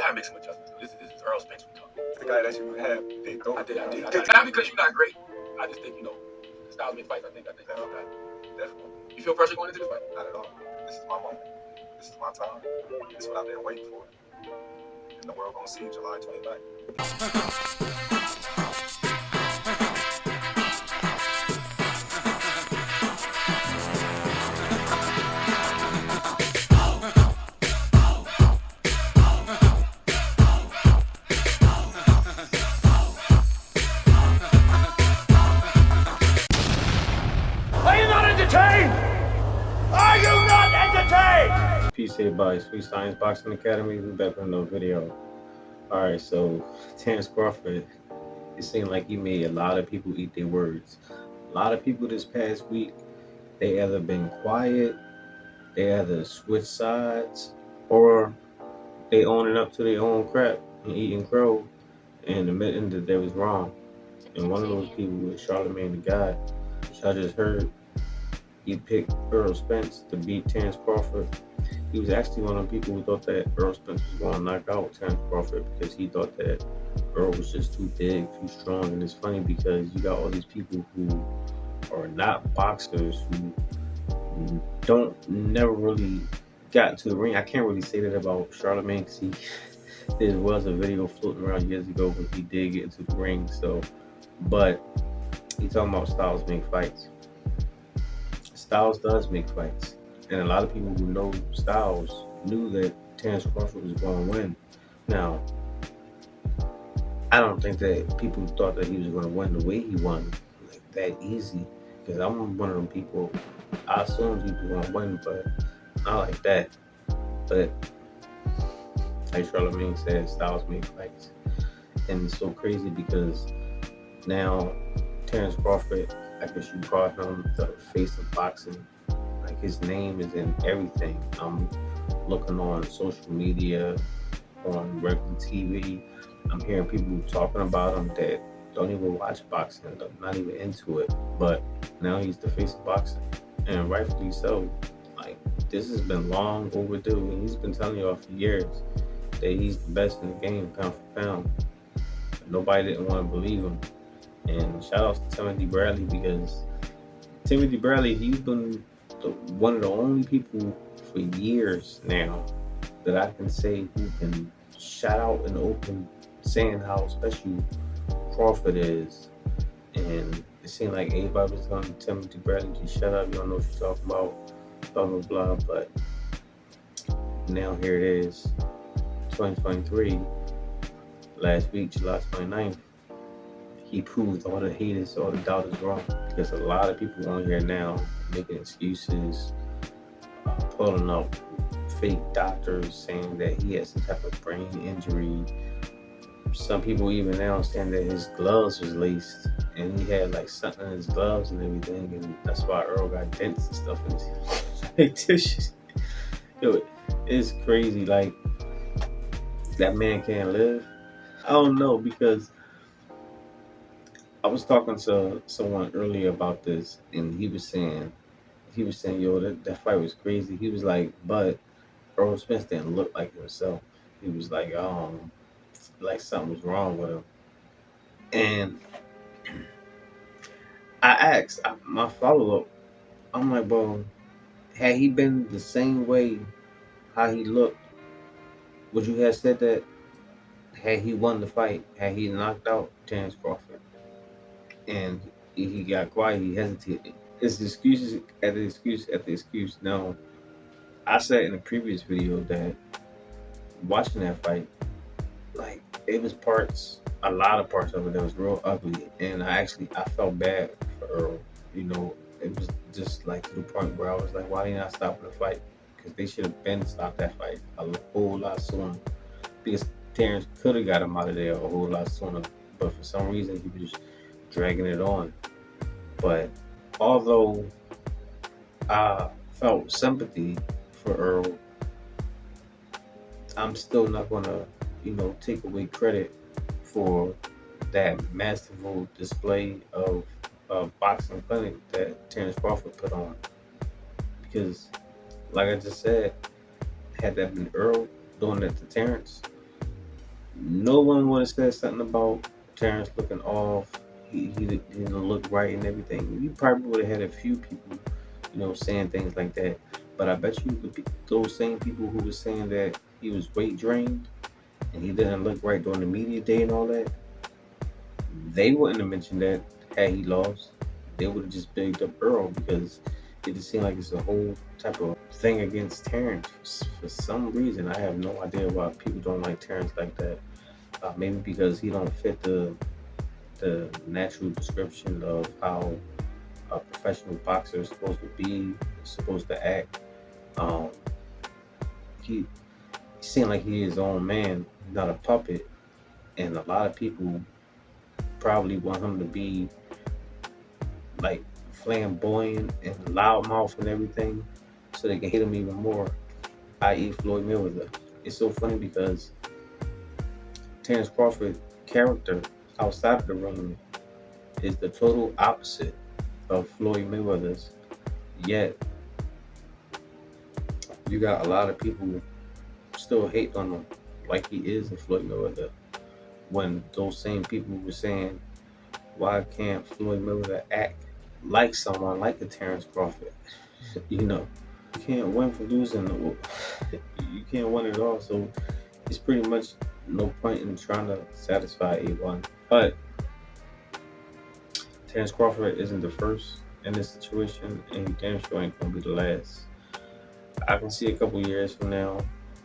gotta make some adjustments. This is Errol Spence we talking. The guy that you have picked over. I did. Not because you're not great. I just think, the styles make fights. I think definitely. You feel pressure going into this fight? Not at all. This is my moment. This is my time. This is what I've been waiting for. And the world gonna see July 29th. Are you not entertained? Peace, everybody. Sweet Science Boxing Academy. We're back with another video. Alright, so Terence Crawford, it seemed like he made a lot of people eat their words. A lot of people this past week, they either been quiet, they either switched sides, or they owning up to their own crap and eating crow and admitting that they was wrong. And one of those people was Charlamagne Tha God, which I just heard. He picked Errol Spence to beat Terence Crawford. He was actually one of the people who thought that Errol Spence was going to knock out Terence Crawford because he thought that Errol was just too big, too strong. And it's funny because you got all these people who are not boxers who never really got into the ring. I can't really say that about Charlamagne because there was a video floating around years ago when he did get into the ring. But he's talking about styles make fights. Styles does make fights, and a lot of people who know Styles knew that Terence Crawford was going to win. Now, I don't think that people thought that he was going to win the way he won, like that easy, because I'm one of them people, I assumed he was going to win, but not like that. But like Charlamagne said, Styles make fights, and it's so crazy because now Terence Crawford, I guess you call him the face of boxing. Like, his name is in everything. I'm looking on social media, on regular TV. I'm hearing people talking about him that don't even watch boxing, not even into it. But now he's the face of boxing, and rightfully so. Like, this has been long overdue, and he's been telling y'all for years that he's the best in the game, pound for pound. But nobody didn't want to believe him. And shout out to Timothy Bradley, because Timothy Bradley, he's been one of the only people for years now that I can say who can shout out in the open saying how special Crawford is. And it seemed like everybody was telling Timothy Bradley to shut up, you don't know what you're talking about, blah, blah, blah. But now here it is, 2023, last week, July 29th. He proved all the haters, all the doubters wrong, because a lot of people on here now making excuses, pulling up fake doctors saying that he had some type of brain injury. Some people even now saying that his gloves was laced and he had like something in his gloves and everything, and that's why Errol got dents and stuff in his Yo, it's crazy. Like, that man can't live. I don't know, because I was talking to someone earlier about this, and he was saying, yo, that fight was crazy. He was like, but Errol Spence didn't look like himself. He was like something was wrong with him. And I asked, my follow-up, I'm like, well, had he been the same way how he looked, would you have said that had he won the fight, had he knocked out Terence Crawford? And he got quiet, he hesitated. It's excuses after excuse after excuse. Now, I said in the previous video that watching that fight, like, it was a lot of parts of it that was real ugly, and I felt bad for Errol. It was just like to the point where I was like, why didn't I stop the fight? Because they should have been stopped that fight a whole lot sooner, because Terence could have got him out of there a whole lot sooner, but for some reason he was just dragging it on. But although I felt sympathy for Errol, I'm still not gonna, take away credit for that masterful display of boxing clinic that Terence Crawford put on. Because, like I just said, had that been Errol doing that to Terence, No one would have said something about Terrence looking off. He didn't look right and everything. You probably would have had a few people, saying things like that. But I bet you those same people who were saying that he was weight drained and he didn't look right during the media day and all that, they wouldn't have mentioned that had he lost. They would have just bigged up Earl because it just seemed like it's a whole type of thing against Terrence. For some reason, I have no idea why people don't like Terrence like that. Maybe because he don't fit the natural description of how a professional boxer is supposed to be, supposed to act. Um, he seemed like he is his own man, not a puppet. And a lot of people probably want him to be like flamboyant and loudmouth and everything, so they can hate him even more. I.e., Floyd Mayweather. It's so funny because Terence Crawford's character outside of the ring is the total opposite of Floyd Mayweather's. Yet you got a lot of people still hate on him like he is in Floyd Mayweather. When those same people were saying, why can't Floyd Mayweather act like someone like a Terence Crawford? You can't win for losing. You can't win at all. So it's pretty much no point in trying to satisfy A1. But Terence Crawford isn't the first in this situation, and he damn sure ain't gonna be the last. I can see a couple years from now,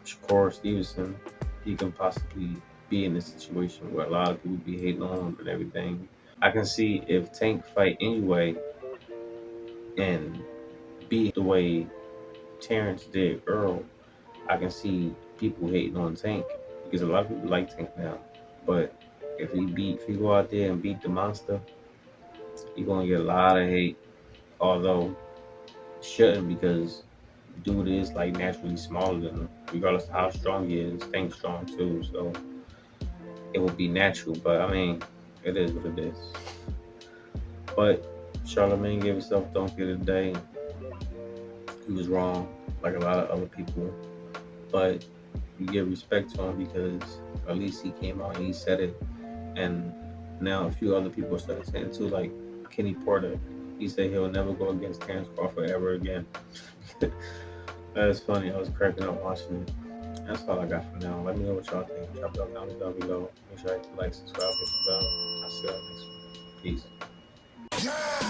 Shakur Stevenson, he can possibly be in this situation where a lot of people be hating on him and everything. I can see if Tank fight anyway and be the way Terrence did Earl, I can see people hating on Tank because a lot of people like Tank now. But if he go out there and beat the monster, you're gonna get a lot of hate. Although shouldn't, because dude is like naturally smaller than him. Regardless of how strong he is, Tank's strong too. So it would be natural. But I mean, it is what it is. But Charlamagne gave himself donkey of the day. He was wrong, like a lot of other people. But you give respect to him because at least he came out and he said it. And now a few other people started saying it too, like Kenny Porter. He said he'll never go against Terence Crawford ever again. That's funny. I was cracking up watching it. That's all I got for now. Let me know what y'all think. Drop it down below. Make sure you like, subscribe, hit the bell. I'll see y'all next one. Peace. Yeah!